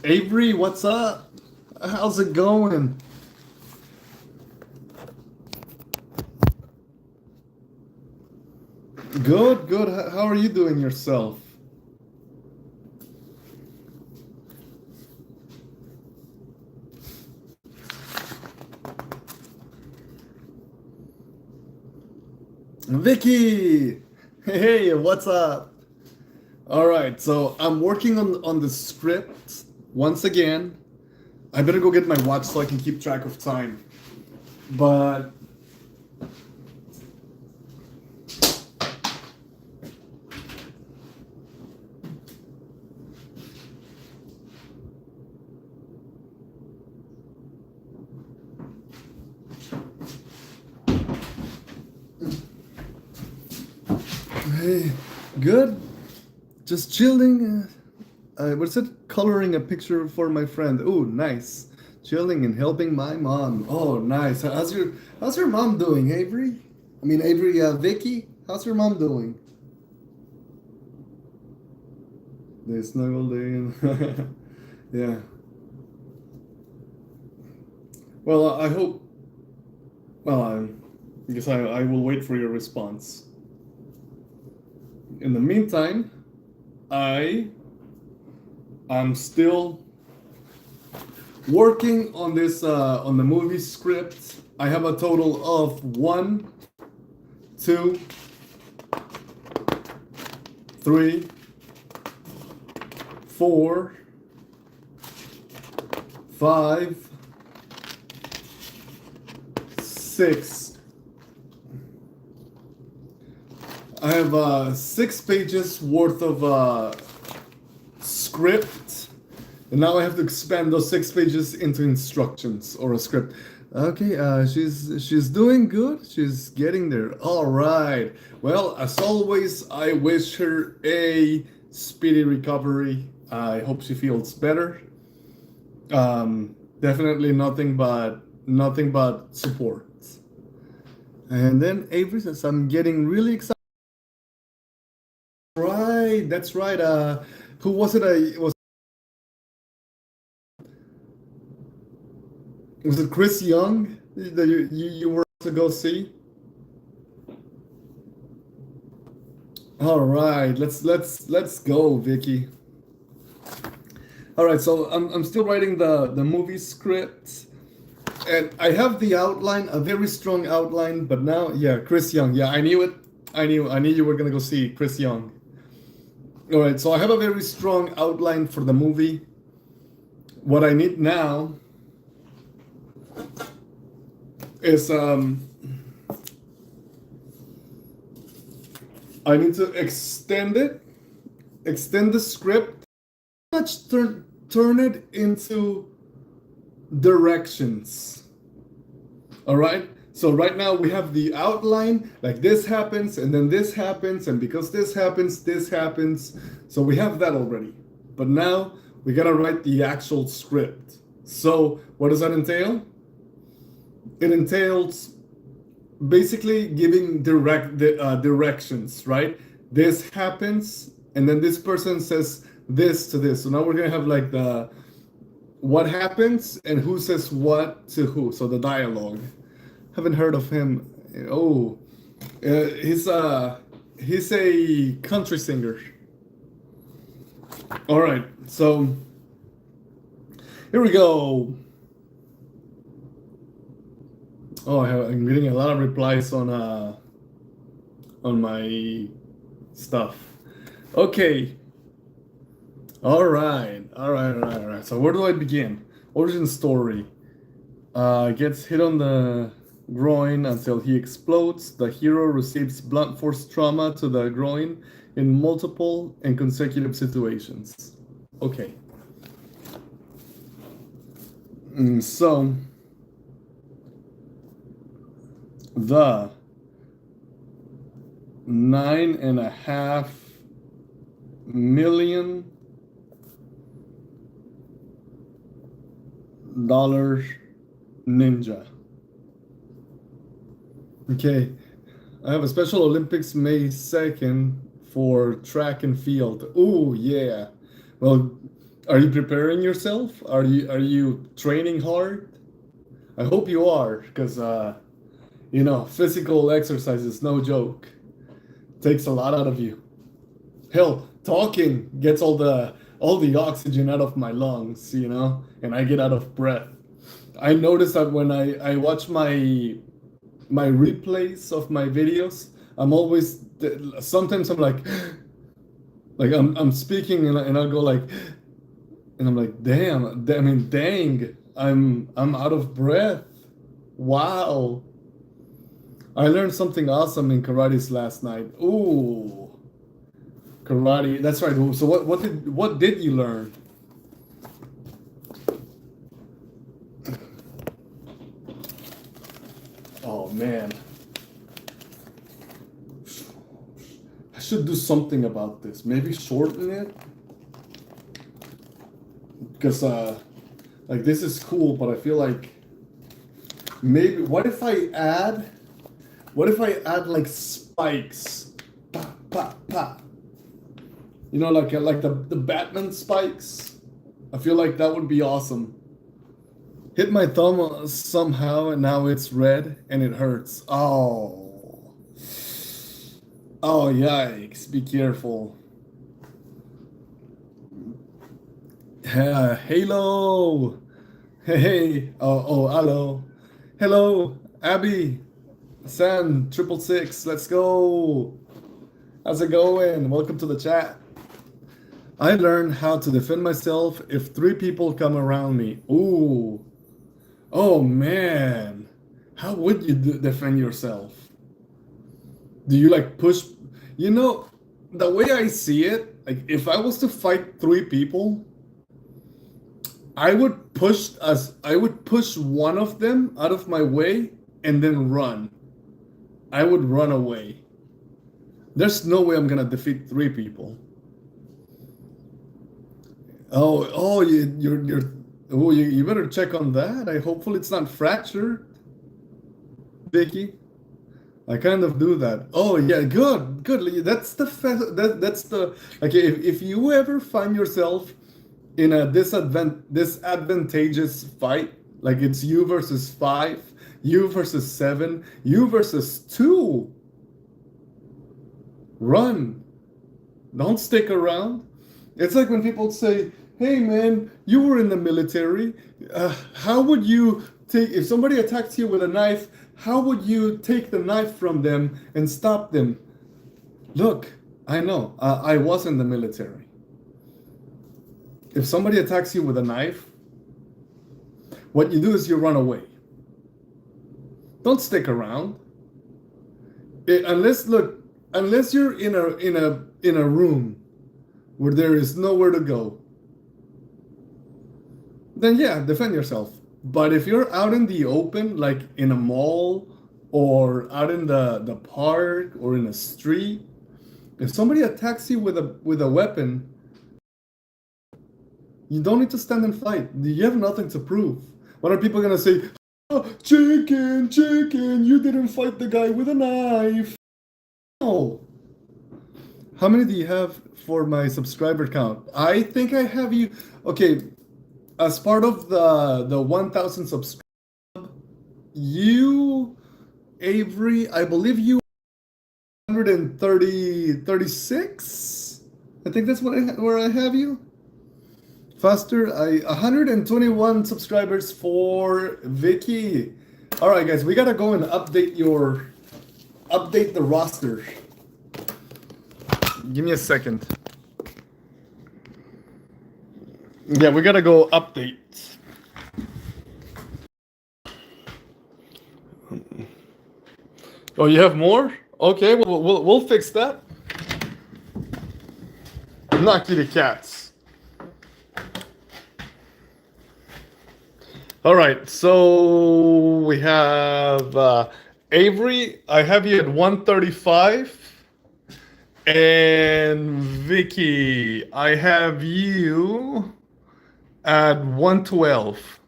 Avery, what's up? How's it going? Good, good. How are you doing yourself? Vicky! Hey, what's up? All right, so I'm working on the script once again. I better go get my watch so I can keep track of time. But hey, good. Just chilling. What's it? Coloring a picture for my friend. Ooh, nice. Chilling and helping my mom. Oh, nice. How's your mom doing, Avery? I mean, Avery, Vicky. How's your mom doing? They snuggled in. Yeah. Well, I hope. Well, I guess I will wait for your response. In the meantime, I am still working on this on the movie script. I have a total of one, two, three, four, five, six. I have 6 pages worth of script, and now I have to expand those 6 pages into instructions or a script. Okay, she's doing good. She's getting there. All right. Well, as always, I wish her a speedy recovery. I hope she feels better. Definitely nothing but support. And then Avery says, "I'm getting really excited." Right, that's right. Who was it? Was it Chris Young that you were to go see? All right, let's go, Vicky. All right, so I'm still writing the movie script, and I have the outline, a very strong outline. But now, yeah, Chris Young. Yeah, I knew it. I knew you were gonna go see Chris Young. All right, so I have a very strong outline for the movie. What I need now is I need to extend the script, much turn it into directions. All right. So right now we have the outline, like this happens, and then this happens, and because this happens, this happens. So we have that already. But now we gotta write the actual script. So what does that entail? It entails basically giving directions, right? This happens, and then this person says this to this. So now we're gonna have like the what happens and who says what to who. So the dialogue. Haven't heard of him. Oh, he's a country singer. All right, so here we go. Oh, I'm getting a lot of replies on my stuff. Okay. All right. So where do I begin? Origin story. Gets hit on the groin until he explodes. The hero receives blunt force trauma to the groin in multiple and consecutive situations. Okay. So the $9.5 million ninja. Okay, I have a Special Olympics May 2nd for track and field. Oh, yeah. Well, Are you preparing yourself? Are you training hard? I hope you are, because physical exercise is no joke. Takes a lot out of you. Hell, talking gets all the oxygen out of my lungs, and I get out of breath. I notice that when I watch my replays of my videos, I'm always sometimes I'm like I'm speaking and I'll go like, and I'm like, dang, I'm out of breath. Wow. I learned something awesome in karate's last night. Ooh, karate. That's right. So what did you learn? Oh man, I should do something about this. Maybe shorten it because like this is cool, but I feel like maybe what if I add like spikes, pa pa pa. Like the Batman spikes. I feel like that would be awesome. Hit my thumb somehow, and now it's red and it hurts. Oh, oh, yikes! Be careful. Halo. Hey. Oh, hello. Hello, Abby. San 666. Let's go. How's it going? Welcome to the chat. I learned how to defend myself if three people come around me. Ooh. Oh man. How would you defend yourself? Do you like push? You know, the way I see it, like if I was to fight three people, I would push one of them out of my way and then run. I would run away. There's no way I'm gonna defeat three people. Oh, you better check on that. I hopefully it's not fractured, Vicky. I kind of do that. Oh yeah, good. That's the like if you ever find yourself in a disadvantageous fight, like it's you versus five, you versus seven, you versus two, run. Don't stick around. It's like when people say, "Hey, man, you were in the military. How would you take if somebody attacks you with a knife? How would you take the knife from them and stop them?" Look, I know. I was in the military. If somebody attacks you with a knife, what you do is you run away. Don't stick around. Unless you're in a room where there is nowhere to go, then yeah, defend yourself. But if you're out in the open, like in a mall or out in the park or in a street, if somebody attacks you with a weapon, you don't need to stand and fight. You have nothing to prove. What are people gonna say? Oh, chicken, you didn't fight the guy with a knife. No. How many do you have for my subscriber count? I think I have you. Okay, as part of the 1,000 subscribers, you, Avery, I believe you 136. I think that's where I have you. Faster, 121 subscribers for Vicky. All right, guys, we gotta go and update the roster. Give me a second. Yeah, we gotta go update. Oh, you have more? Okay, we'll fix that. Not kitty cats. All right, so we have Avery. I have you at 135. And Vicky, I have you at 112.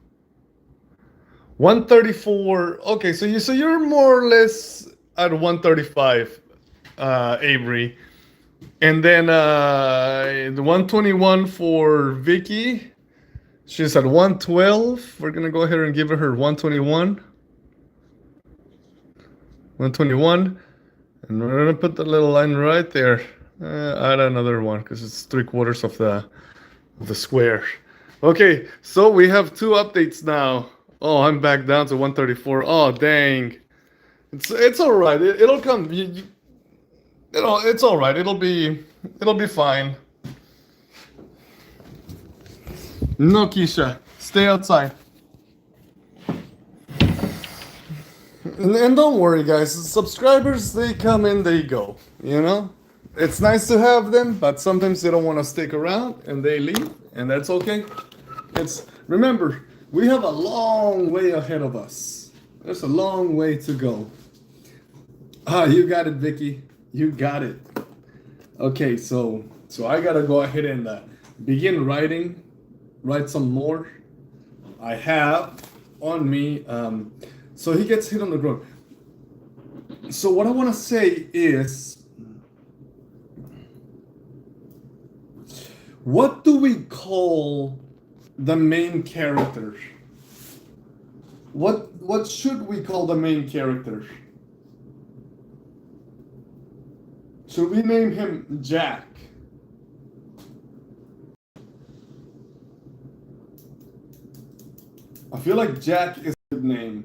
134. Okay, so you're more or less at 135, Avery. And then the 121 for Vicky. She's at 112. We're gonna go ahead and give her 121. 121. And we're gonna put the little line right there. Add another one because it's 3/4 of the square. Okay, so we have two updates now. Oh, I'm back down to 134. Oh, dang. It's all right. It'll come. It's all right. It'll be fine. No, Keisha, stay outside. And don't worry, guys. Subscribers, they come in, they go. You know, it's nice to have them, but sometimes they don't want to stick around and they leave, and that's okay. It's remember, we have a long way ahead of us. There's a long way to go. Ah, you got it, Vicky. You got it. Okay, so I gotta go ahead and begin writing. Write some more. I have on me. So he gets hit on the ground. So what I want to say is, what do we call the main character? What should we call the main character? Should we name him Jack? I feel like Jack is a good name.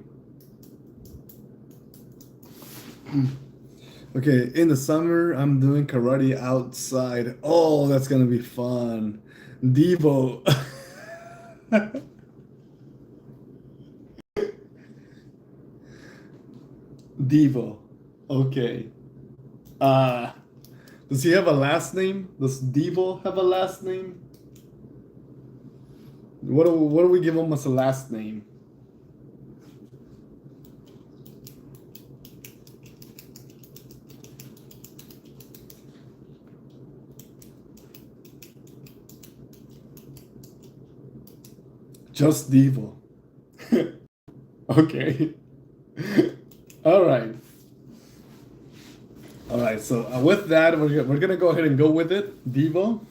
Okay, in the summer, I'm doing karate outside. Oh, that's gonna be fun. Devo. Devo. Okay. Uh, does he have a last name? Does Devo have a last name? What do we give him as a last name? Just Devo. Okay. All right. All right. So with that, we're gonna go ahead and go with it, Devo.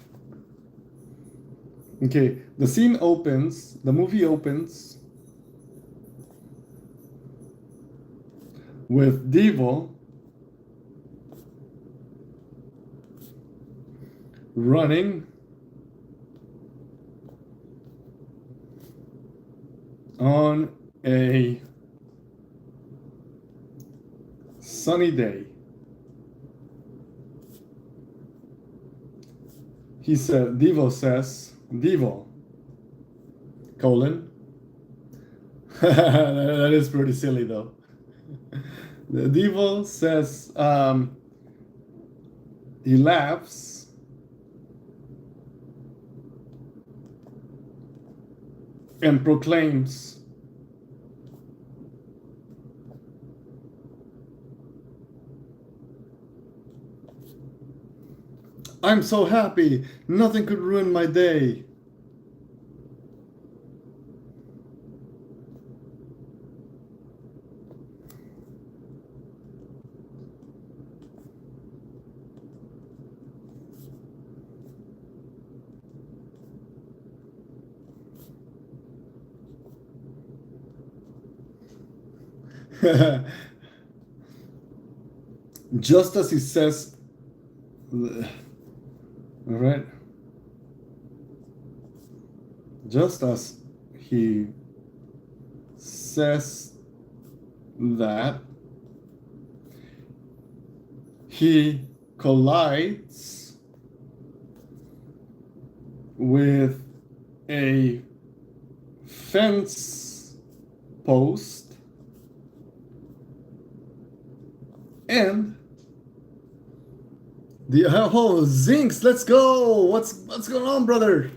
Okay. The scene opens. The movie opens with Devo running on a sunny day. Devo, colon. That is pretty silly though. The Devo says, he laughs and proclaims, I'm so happy, nothing could ruin my day. Just as he says, all right, just as he says that, he collides with a fence post and the Zinks, let's go. What's going on, brother?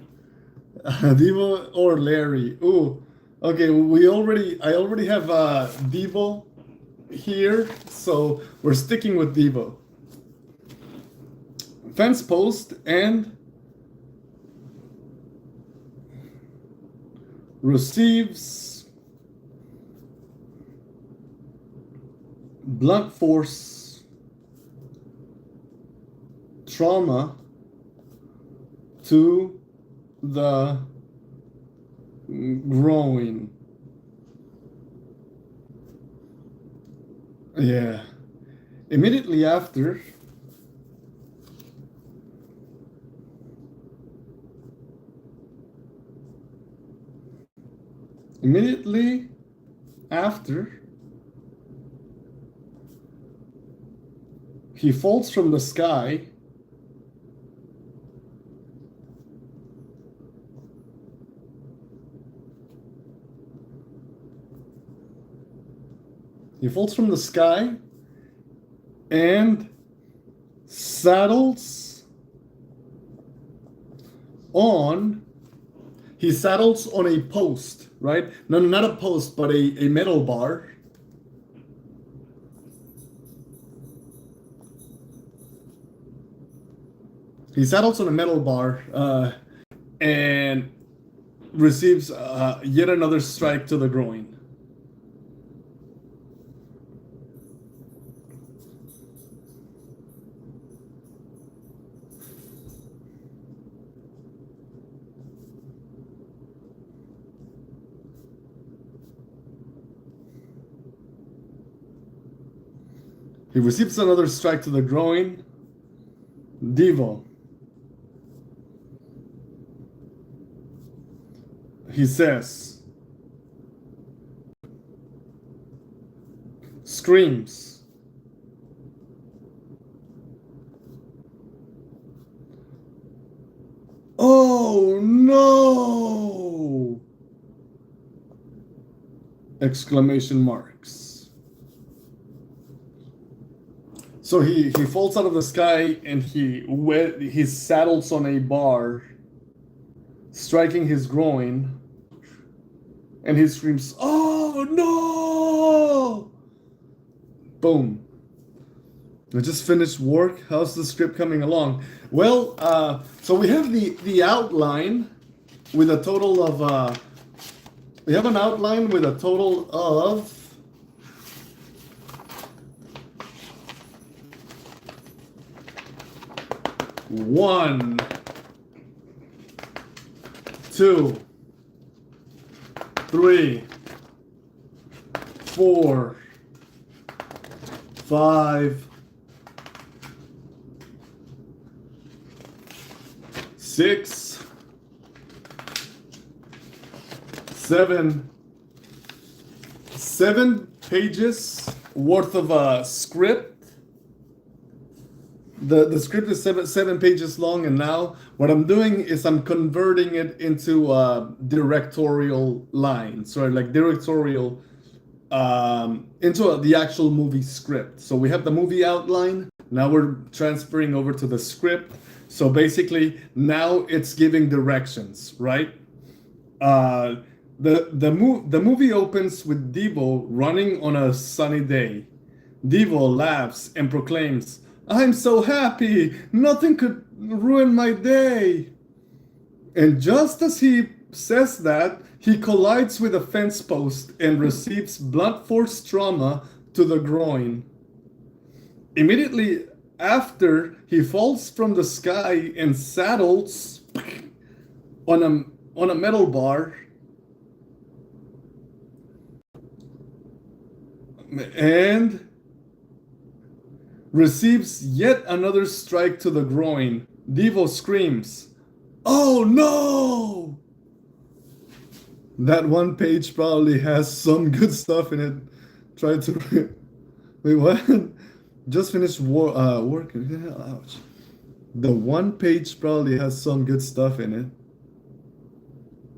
Devo or Larry? Ooh, okay. I already have Devo here, so we're sticking with Devo. Fence post and receives blunt force trauma to the groin. Yeah. Immediately after, he falls from the sky. He falls from the sky and saddles on. He saddles on a post, right? No, not a post, but a metal bar. He saddles on a metal bar and receives yet another strike to the groin. He receives another strike to the groin. Devo. He says, screams. Oh no! Exclamation marks. So he falls out of the sky and he saddles on a bar, striking his groin, and he screams, "Oh no!" Boom. I just finished work. How's the script coming along? Well, so we have the outline with a total of we have an outline with a total of 1, 2, 3, 4, 5, 6, 7 pages worth of script. The script is seven pages long, and now what I'm doing is I'm converting it into directorial lines, or like directorial into the actual movie script. So we have the movie outline. Now we're transferring over to the script. So basically, now it's giving directions, right? The movie opens with Devo running on a sunny day. Devo laughs and proclaims, "I'm so happy! Nothing could ruin my day!" And just as he says that, he collides with a fence post and receives blunt force trauma to the groin. Immediately after, he falls from the sky and saddles on a metal bar and receives yet another strike to the groin. Devo screams, "Oh no!" That one page probably has some good stuff in it. Try to wait, what? Just finished working. Ouch. The one page probably has some good stuff in it.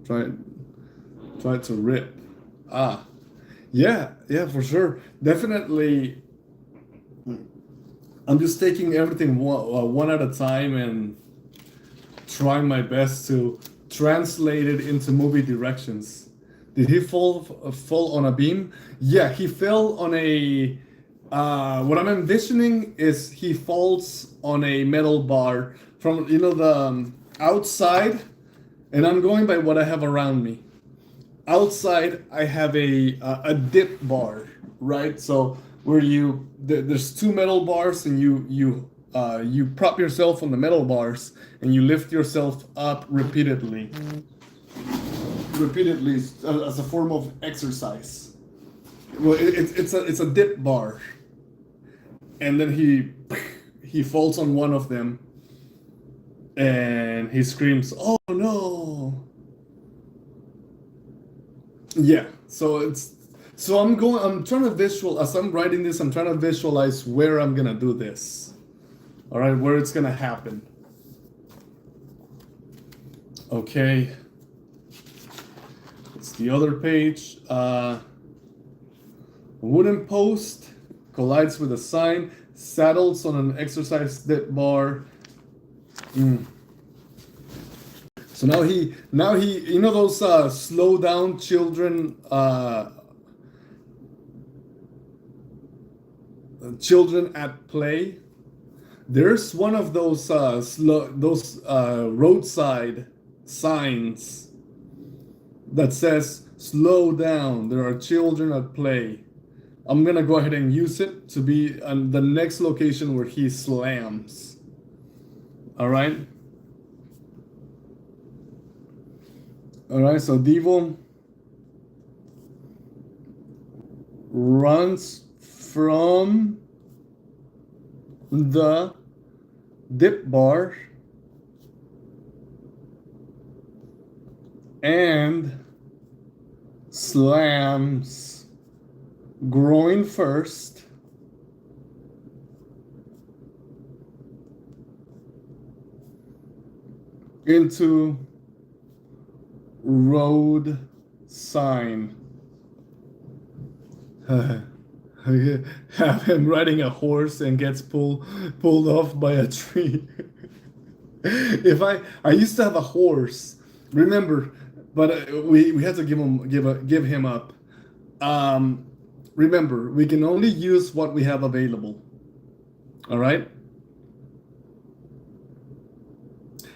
Try to rip. Yeah, for sure. Definitely. I'm just taking everything one at a time and trying my best to translate it into movie directions. Did he fall on a beam? Yeah, he fell on a. What I'm envisioning is he falls on a metal bar from the outside, and I'm going by what I have around me. Outside, I have a dip bar, right? So where there's two metal bars and you you prop yourself on the metal bars and you lift yourself up repeatedly as a form of exercise. Well, it's a dip bar, and then he falls on one of them, and he screams, "Oh no!" Yeah. So I'm trying to as I'm writing this, I'm trying to visualize where I'm gonna do this. All right, where it's gonna happen. Okay. It's the other page. A wooden post collides with a sign, saddles on an exercise dip bar. So now he, you know those slow down children, children at play. There's one of those roadside signs that says "Slow down. There are children at play." I'm gonna go ahead and use it to be the next location where he slams. All right. All right. So Devo runs from the dip bar and slams groin first into road sign. Have him riding a horse and gets pulled off by a tree. If I used to have a horse, remember, but we had to give him up. Remember, we can only use what we have available. All right.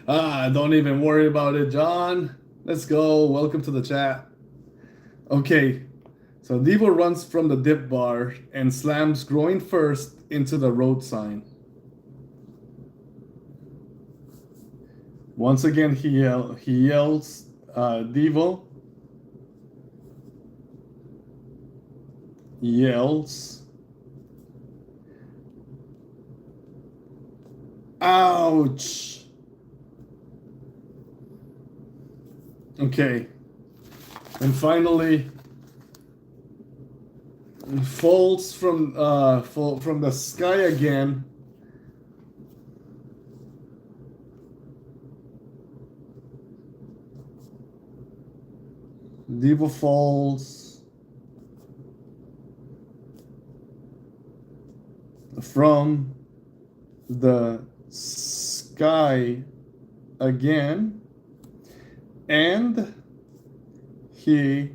Don't even worry about it, John. Let's go. Welcome to the chat. Okay. So Devo runs from the dip bar and slams groin first into the road sign. Once again, he yells, Devo yells, ouch. Okay. And finally, falls from the sky again. Devo falls from the sky again, and he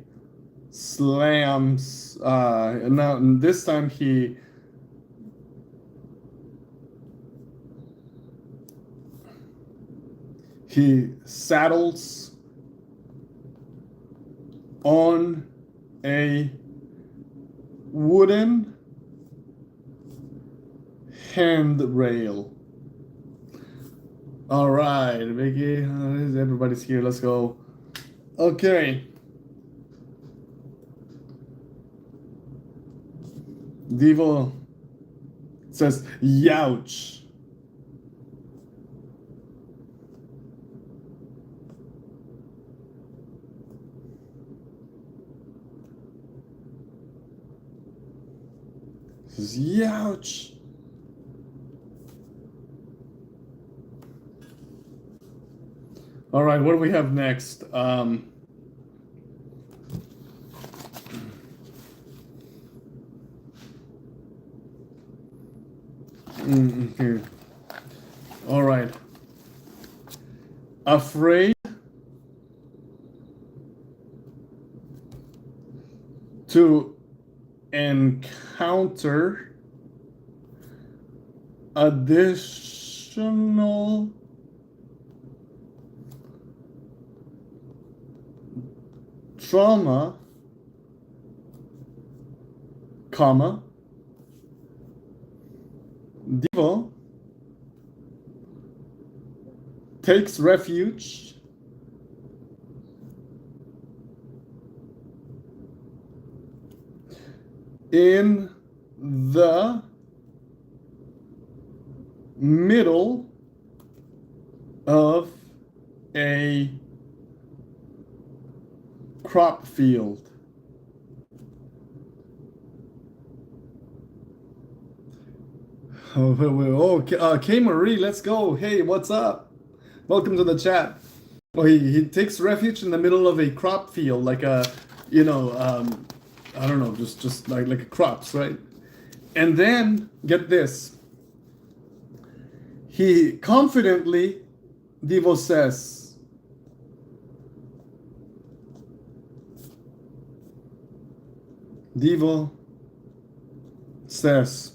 slams. Now this time he saddles on a wooden handrail. All right, Vicky, everybody's here. Let's go. Okay. Devo says, "Youch." Says, "Youch." All right, what do we have next? Here. All right. Afraid to encounter additional trauma, comma, Devo takes refuge in the middle of a crop field. K Marie, let's go. Hey, what's up? Welcome to the chat. Well, he takes refuge in the middle of a crop field, like a, I don't know, just like crops, right? And then get this. He confidently, Devo says, Devo says,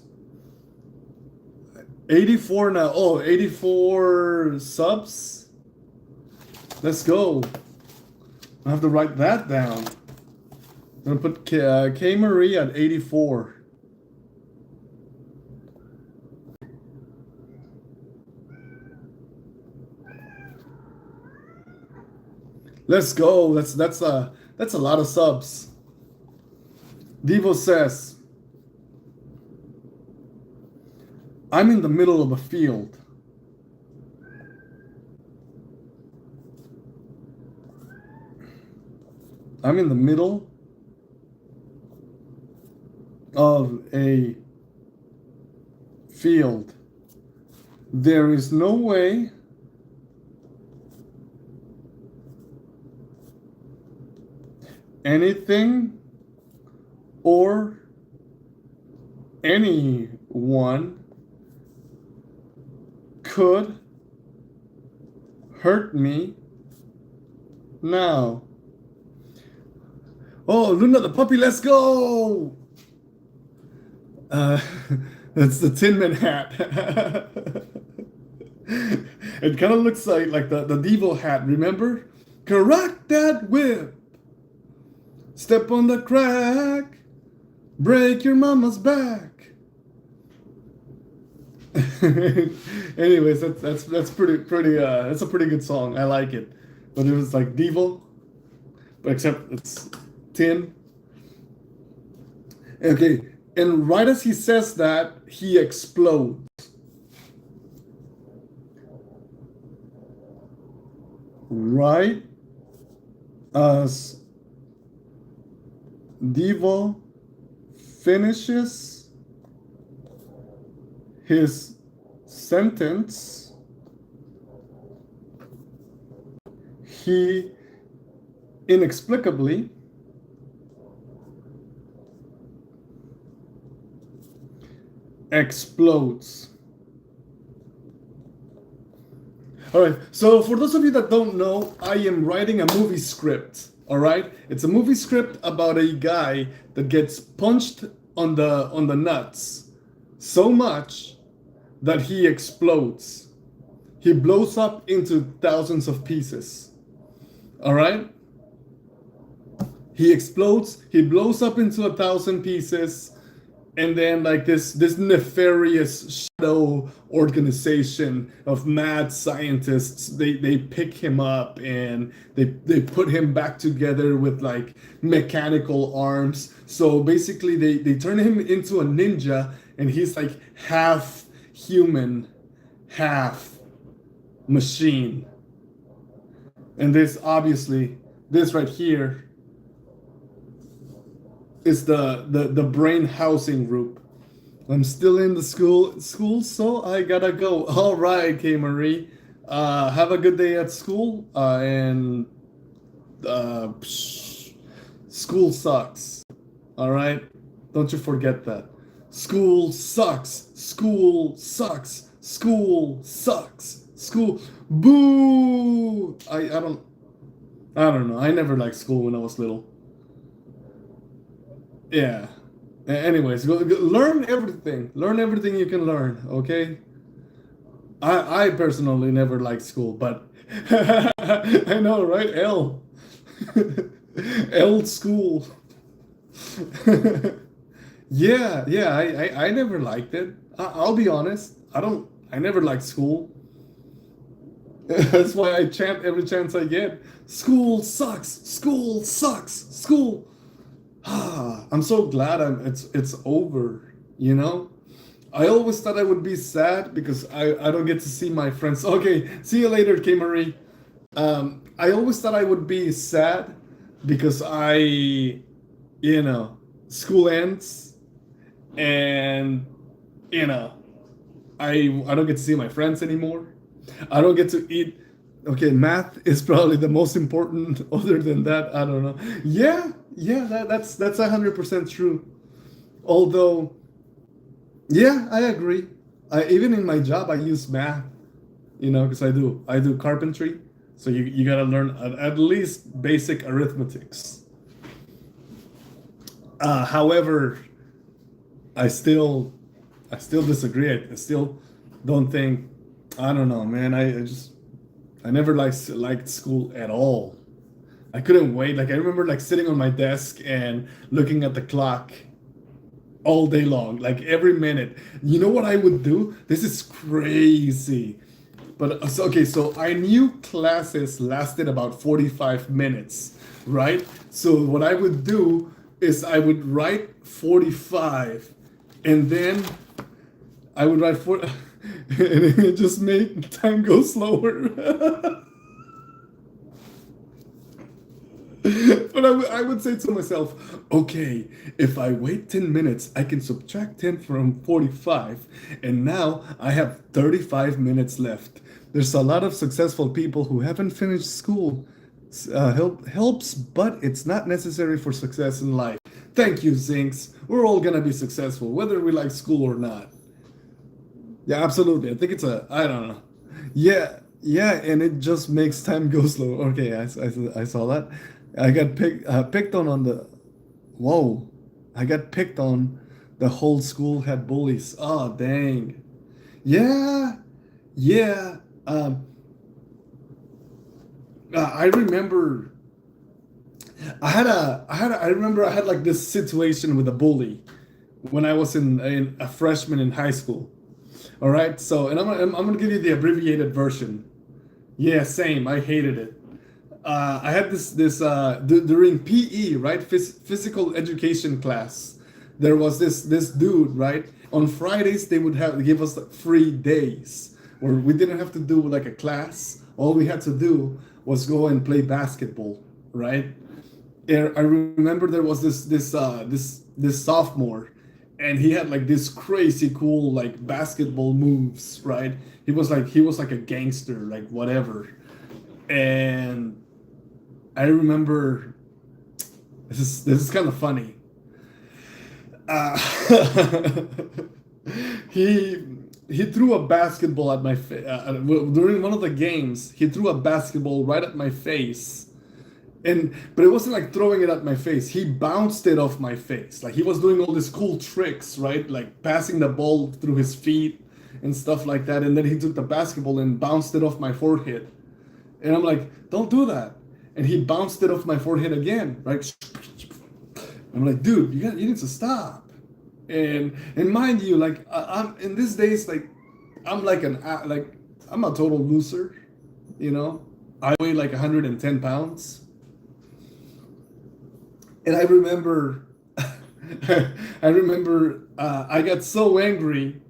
84 now. Oh, 84 subs. Let's go. I have to write that down. I'm gonna put K Marie at 84. Let's go. That's a lot of subs. Devo says, I'm in the middle of a field. I'm in the middle of a field. There is no way anything or anyone could hurt me now. Oh, Luna the puppy, let's go! That's the Tin Man hat. It kind of looks like the Devo hat, remember? Correct that whip! Step on the crack! Break your mama's back! Anyways, that's pretty that's a pretty good song. I like it. But it was like Devo, but except it's tin. Okay, and right as he says that, he explodes. Right as Devo finishes his sentence, he inexplicably explodes. All right, so for those of you that don't know, I am writing a movie script. All right, it's a movie script about a guy that gets punched on the nuts so much that he explodes. He blows up into thousands of pieces. All right? He explodes, he blows up into 1,000 pieces, and then like this nefarious shadow organization of mad scientists, they pick him up and they put him back together with like mechanical arms. So basically they turn him into a ninja, and he's like half human, half machine. And this obviously, this right here is the brain housing group. I'm still in the school, so I gotta go. All right, K Marie. Have a good day at school. School sucks. All right, don't you forget that. School sucks. School sucks. School sucks. School. Boo! I don't know. I never liked school when I was little. Yeah. Anyways, go learn everything. Learn everything you can learn. Okay. I personally never liked school, but I know, right? L school. Yeah, I never liked it. I'll be honest. I never liked school. That's why I chant every chance I get. School sucks. School sucks. School. I'm so glad it's over, you know? I always thought I would be sad because I don't get to see my friends. Okay, see you later, K Marie. I always thought I would be sad because you know, school ends and, you know, I don't get to see my friends anymore. I don't get to eat. Okay, math is probably the most important. Other than that, I don't know. Yeah, yeah, that's 100% true. Although, yeah, I agree. Even in my job, I use math. You know, because I do carpentry, so you gotta learn at least basic arithmetics. However, I still I still disagree. I still don't think. I don't know, man. I never liked school at all. I couldn't wait. Like I remember like sitting on my desk and looking at the clock all day long, like every minute. You know what I would do? This is crazy. But okay, so I knew classes lasted about 45 minutes, right? So what I would do is I would write 45 and then I would write four and it just made time go slower. But I would say to myself, okay, if I wait 10 minutes, I can subtract 10 from 45, and now I have 35 minutes left. There's a lot of successful people who haven't finished school. Helps, but it's not necessary for success in life. Thank you, Zinks. We're all gonna be successful, whether we like school or not. Yeah, absolutely. I think I don't know. Yeah, yeah, and it just makes time go slow. Okay, I saw that. I got picked on the, whoa, I got picked on. The whole school had bullies. Oh, dang. Yeah, yeah. I remember I remember I had like this situation with a bully when I was in a freshman in high school. All right, so and I'm gonna give you the abbreviated version. Yeah, same. I hated it. I had during PE, right? Physical education class. There was this dude, right? On Fridays they would have give us like free days where we didn't have to do like a class. All we had to do was go and play basketball, right? And I remember there was this sophomore, and he had like this crazy cool like basketball moves, right? He was like a gangster, like whatever. And I remember this is kind of funny. Uh, he he threw a basketball at my face during one of the games. He threw a basketball right at my face, and but it wasn't like throwing it at my face. He bounced it off my face. Like he was doing all these cool tricks, right? Like passing the ball through his feet and stuff like that. And then he took the basketball and bounced it off my forehead. And I'm like, don't do that. And he bounced it off my forehead again, right? I'm like, dude, you need to stop. And mind you, like I'm in these days, like I'm like like I'm a total loser, you know. I weigh like 110 pounds, and I remember, I got so angry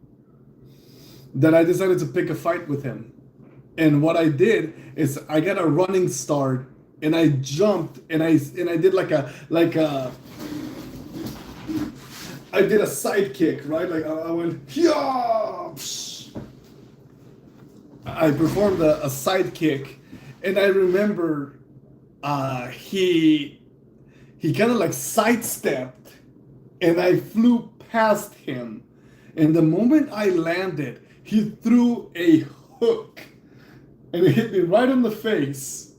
that I decided to pick a fight with him. And what I did is I got a running start and I jumped and I did I did a side kick, right? Like I went, yeah. I performed a side kick, and I remember he kind of like sidestepped, and I flew past him. And the moment I landed, he threw a hook, and it hit me right in the face.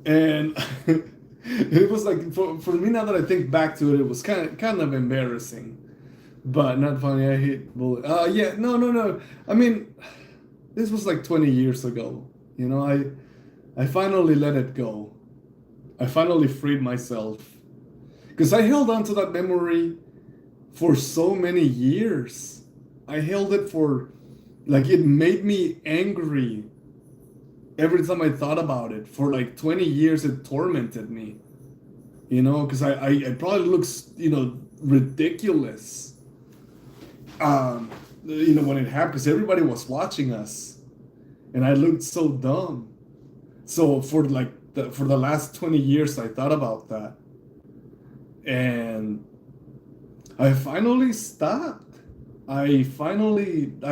And it was like for me now that I think back to it, it was kind of embarrassing, but not funny. I hate bully. Yeah, no, no, no. I mean, this was like 20 years ago. You know, I finally let it go. I finally freed myself because I held on to that memory for so many years. I held it for like it made me angry Every time I thought about it, for like 20 years, it tormented me. You know, because I probably looks, ridiculous. When it happened, because everybody was watching us, and I looked so dumb. So for the last 20 years, I thought about that, and I finally stopped. I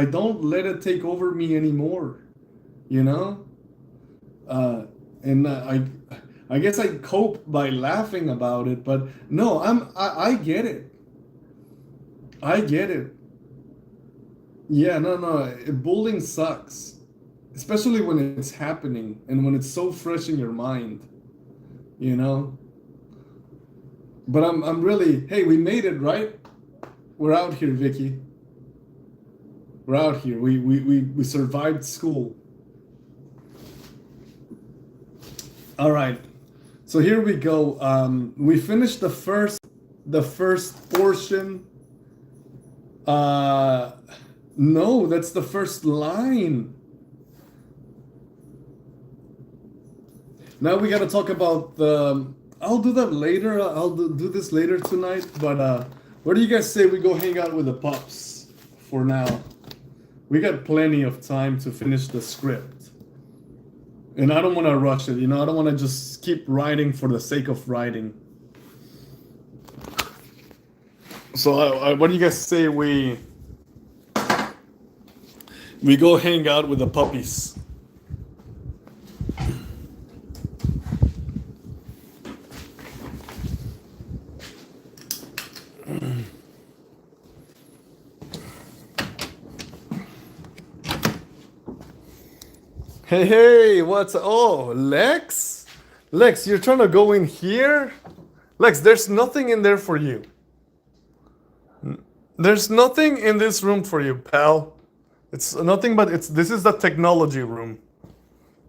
don't let it take over me anymore. You know, and I guess I cope by laughing about it, but no, I get it. I get it. Yeah, no, bullying sucks, especially when it's happening and when it's so fresh in your mind, you know. But I'm really, hey, we made it, right? We're out here, Vicky. We're out here. We survived school. All right. So here we go. We finished the first portion. No, that's the first line. Now we got to talk about the. I'll do that later. I'll do this later tonight. But what do you guys say we go hang out with the pups for now? We got plenty of time to finish the script. And I don't want to rush it, I don't want to just keep writing for the sake of writing. So what do you guys say we go hang out with the puppies? Hey, Lex? Lex, you're trying to go in here? Lex, there's nothing in there for you. There's nothing in this room for you, pal. It's nothing but this is the technology room.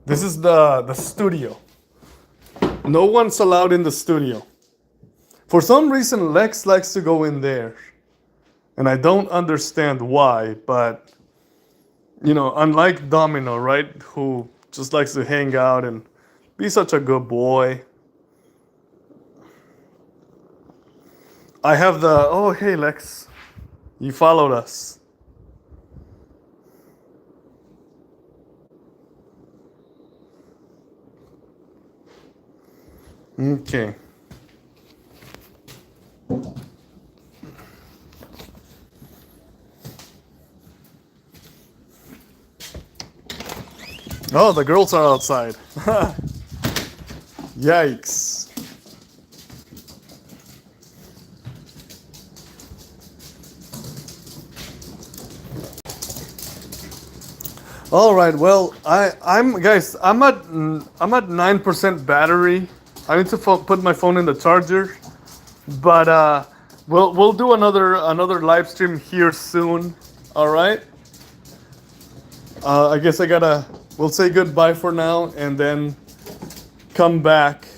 This is the studio. No one's allowed in the studio. For some reason, Lex likes to go in there. And I don't understand why, but unlike Domino, right, who just likes to hang out and be such a good boy. I have oh, hey, Lex. You followed us. Okay. Oh, the girls are outside. Yikes. All right. Well, I'm guys. I'm at 9% battery. I need to put my phone in the charger. But we'll do another live stream here soon. All right. I guess we'll say goodbye for now and then come back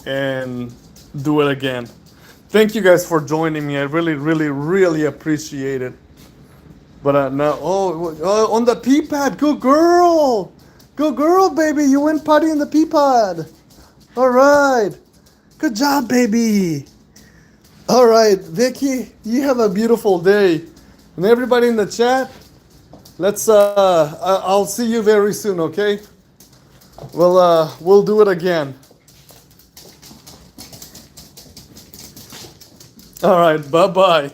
and do it again. Thank you guys for joining me. I really, really, really appreciate it. But now, on the pee pad, good girl, baby. You went potty in the pee pad. All right, good job, baby. All right, Vicky, you have a beautiful day, and everybody in the chat. I'll see you very soon, okay? We'll do it again. All right, bye-bye.